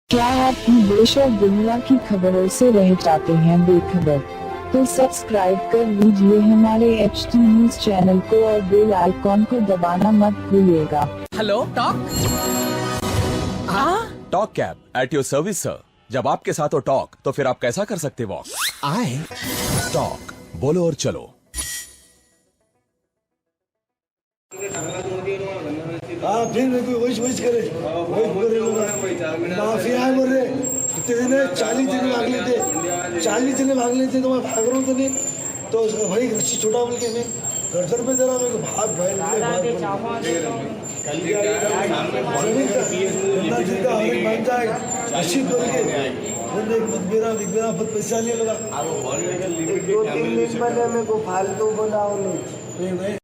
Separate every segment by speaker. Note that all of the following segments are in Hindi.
Speaker 1: क्या आप देश और दुनिया की खबरों से रह जाते हैं बेखबर? तो सब्सक्राइब कर लीजिए हमारे HT न्यूज चैनल को और बेल आइकॉन को दबाना मत भूलिएगा।
Speaker 2: Hello talk. हाँ
Speaker 3: talk cab at your service sir. जब आपके साथ हो टॉक तो फिर आप कैसा कर सकते वॉक?
Speaker 2: आए
Speaker 3: टॉक बोलो और चलो।
Speaker 4: हाँ फिर मेरे को वही करे माफिया है बोल रहे कितने दिन 40 जने भाग लेते 40 जने भाग लेते तो मैं भाग रहा हूँ तो नहीं तो भाई रस्सी छोटा बोल के मैं गर्दन पे जरा मेरे को भाग भाई बन जाए रस्सी बोल के मेरा बहुत पैसा नहीं लगा
Speaker 5: 2-3 मिनट पहले मेरे को फालतू बनाओ नहीं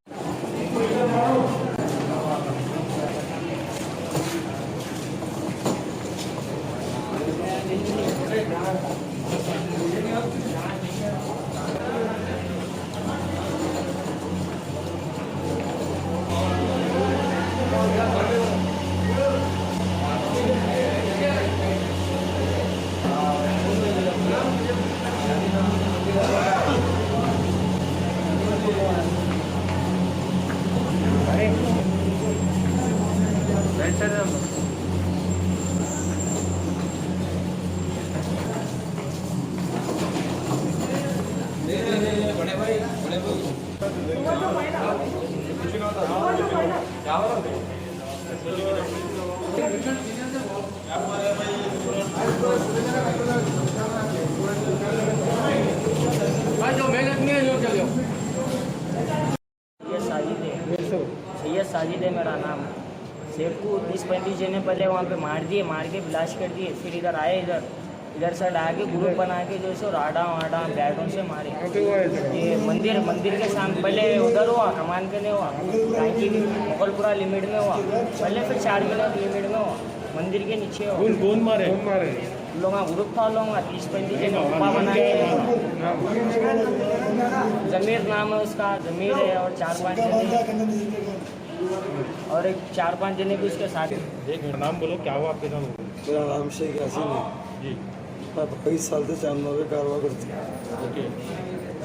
Speaker 6: सैयद साजिद है मेरा नाम। शेर को 30-35 जने पहले वहाँ पे मार के ब्लास्ट कर दिए। फिर इधर आए, इधर साइड आके ग्रुप बना के जो सो राडा वाडा बैटों से मारे। ये मंदिर के सामने पहले उधर हुआ, कमान के नहीं हुआ, मुगलपुरा लिमिट में हुआ पहले, फिर 4 मिनट लिमिट में हुआ, मंदिर के नीचे हुआ।
Speaker 4: कौन मारे
Speaker 6: लोग ग्रुप था, लोग 30-35 जने उपा बना के। जमीर नाम है उसका, जमीर है और 4-5 जने और एक 4-5 जने भी उसके साथ।
Speaker 7: एक नाम बोलो, क्या हुआ आपके साथ?
Speaker 4: मेरा नाम शेख यासीन है
Speaker 7: जी।
Speaker 4: मैं 22 साल से चांदनों में कारोबार करती हूँ।
Speaker 7: ओके।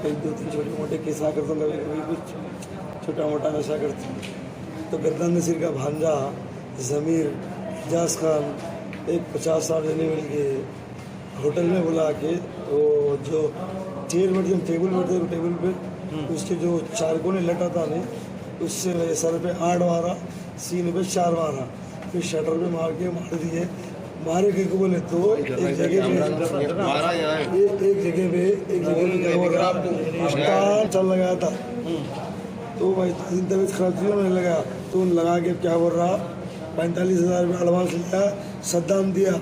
Speaker 4: कई 2-3 छोटे मोटे केसा करता हूँ, कभी कुछ छोटा मोटा नशा करती हूँ। तो गद्दान नसीर का भांजा ज़मीर एजाज खान एक 50-60 जने मिल के होटल में बुला के वो जो टेबल पे उसके जो चारकोने लटा था नहीं, उससे मेरे सर पे 8 मारा, सीने पे 4 मारा, फिर शटर पे मार दिए। मारे के को बोले तो एक जगह पे चल लगाया था। तो भाई 3 दिन तबियत खराब थी, मैंने लगाया तो लगा के क्या बोल रहा 45,000 रुपये एडवांस लिया, सद्दाम दिया।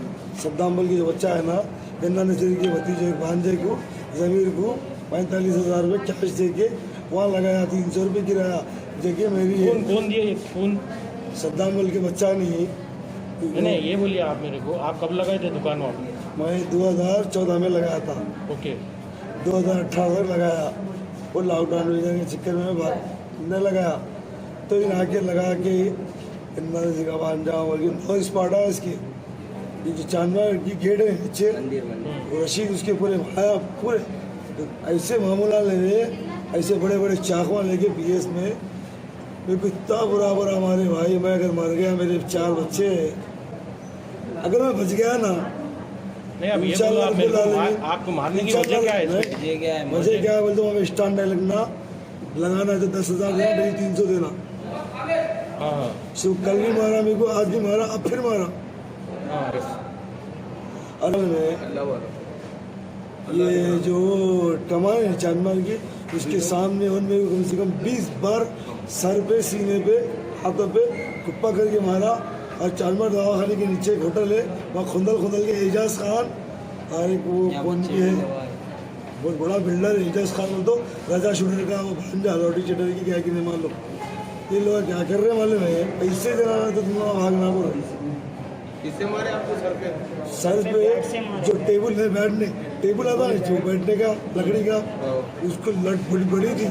Speaker 4: सद्दाम बोल के जो बच्चा है ना, गन्ना नसीर के भतीजे भांजे को ज़मीर को 45,000 रुपये कैश दे के वहाँ लगाया। 300 रुपये किराया जगह मेरी है।
Speaker 7: कौन दिए फोन?
Speaker 4: सद्दाम बोल के बच्चा नहीं।
Speaker 7: ये बोलिए आप मेरे को, आप कब लगाए थे दुकान वहाँ?
Speaker 4: मैं 2014 में लगाया था।
Speaker 7: ओके।
Speaker 4: 2018 तक लगाया, वो लॉकडाउन के चक्कर में नहीं लगाया। तो इन आके लगा के जगह भांजा बोल स्पॉट है इसकी, ये जो चांदवा की गेट है नीचे रशीद उसके पूरे भाया पूरे ऐसे मामूला ले, ऐसे बड़े बड़े चाकवा लेके PS में मेरे को इतना बुरा मारे भाई। मैं अगर मर गया, मेरे 4 बच्चे, अगर मैं बच गया ना,
Speaker 7: नहीं अब ये बोलो आप मेरे को, आपको मारने की वजह क्या है?
Speaker 4: मुझे क्या बोलते हूँ, स्टैंड नहीं लगाना है तो 10,000 देना, नहीं 300 देना।
Speaker 7: हाँ
Speaker 4: सिर्फ कल भी मारा मेरे को, आज भी मारा, अब फिर मारा। असल में ये जो कमान है चांदमाल की, उसके सामने उनमें कम से कम 20 बार सर पे, सीने पे, हाथों पे कुप्पा करके मारा। और चांदमाल दवाखाने के नीचे एक होटल है, वहाँ खुंदल के एजाज खान और एक वो कौन की है, बहुत बड़ा बिल्डर एजाज खान, तो राजा शूटर का वो भांजा रोटी चटर की क्या कि नहीं मान लो। ये लोग क्या कर रहे हैं मालूम है, पैसे देना तो तुम भागना बोलो।
Speaker 5: किससे मारे आपको सर पे?
Speaker 4: जो टेबल है टेबल आता है जो बैठने का लकड़ी का, उसको लट बड़ी थी,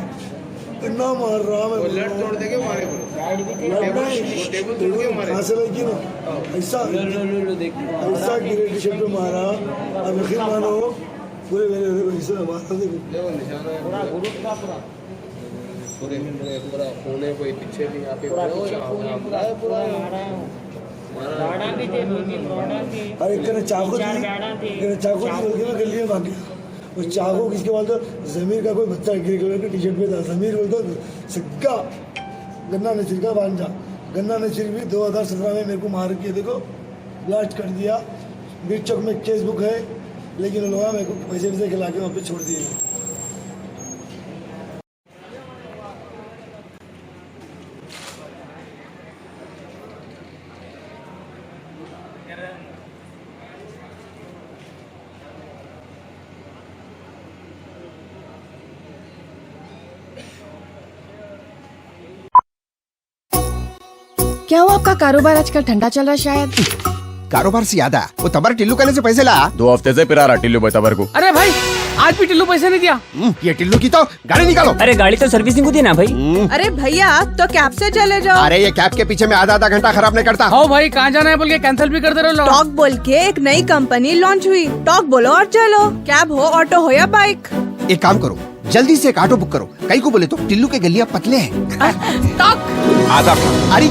Speaker 4: इतना मार रहा मैं
Speaker 7: वो लड़ तोड़ देके मारे बोलो।
Speaker 6: साइड भी थे
Speaker 7: टेबल तोड़ के मारे।
Speaker 4: कहाँ से लगी ना ऐसा ऐसा गिरे टी शर्ट पे मारा। अब यकीन मानो पूरे मेरे ऐसे मारा देखो।
Speaker 7: देखो निशान है
Speaker 6: पूरा ग्रुप का पूरा
Speaker 7: पूरा होने कोई पीछे भी यहाँ पे
Speaker 6: पूरा पीछे खून है, पूरा मारा है। राडा भी थे, 2-3 राडा थे।
Speaker 4: अरे एक ने चाकू दी,
Speaker 6: 3-4 गाड़ा थे।
Speaker 4: एक ने चाकू दी बोल के मैं गली में भाग गया। वो चाकू किसके बाद तो जमीर का कोई बच्चा ग्रे कलर के टी शर्ट में था। जमीर बोलता सिक्का गन्ना नसीर का भांजा। गन्ना नसीर भी 2017 में मेरे को मार के देखो ब्लास्ट कर दिया। बीच चौक में केस बुक है, लेकिन उन लोगों ने मेरे को पैसे वैसे खिला के वहाँ पे छोड़ दिए।
Speaker 2: क्या हुआ आपका कारोबार आजकल ठंडा चल रहा है शायद?
Speaker 8: कारोबार से याद आया, वो तबर टिल्लू कहने से पैसे ला।
Speaker 3: 2 हफ्ते से पिरा रहा टिल्लू भाई तबर को।
Speaker 9: अरे भाई आज भी टिल्लू पैसे नहीं दिया।
Speaker 8: ये टिल्लू की तो गाड़ी निकालो।
Speaker 9: अरे गाड़ी तो सर्विसिंग को दी ना भाई।
Speaker 2: अरे भैया तो कैब से चले जाओ।
Speaker 8: अरे ये कैब के पीछे में आधा घंटा खराब नहीं करता।
Speaker 9: हाँ भाई कहाँ जाना है बोल के कैंसिल भी कर दे रहे हो।
Speaker 2: टॉक बोल के एक नई कंपनी लॉन्च हुई। टॉक बोलो और चलो, कैब हो, ऑटो हो या बाइक।
Speaker 8: एक काम करो, जल्दी से एक ऑटो बुक करो। कई को बोले तो टिल्लू के गलियां पतले हैं।
Speaker 9: आदाब।
Speaker 8: अरे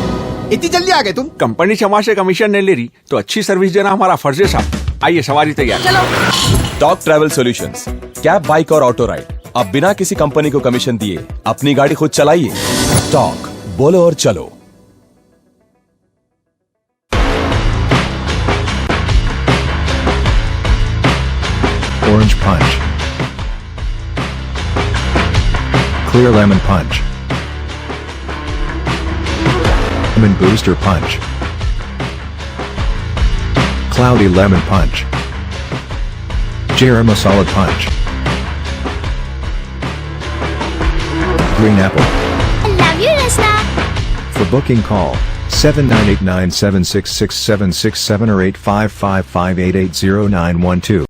Speaker 8: इतनी जल्दी आ गए तुम?
Speaker 10: कंपनी क्षमा से कमीशन नहीं ले रही तो अच्छी सर्विस देना हमारा फर्ज है साहब। आइए सवारी तैयार।
Speaker 3: Talk travel solutions, cab, bike और ऑटो राइड। अब बिना किसी कंपनी को कमीशन दिए अपनी गाड़ी खुद चलाइए। टॉक, बोलो और चलो।
Speaker 11: Orange Punch, Clear Lemon Punch, Lemon Booster Punch, Cloudy Lemon Punch, Garam Masala Punch, Green Apple.
Speaker 12: I love you, Rasna.
Speaker 11: For booking call 7989766767 or 8555880912.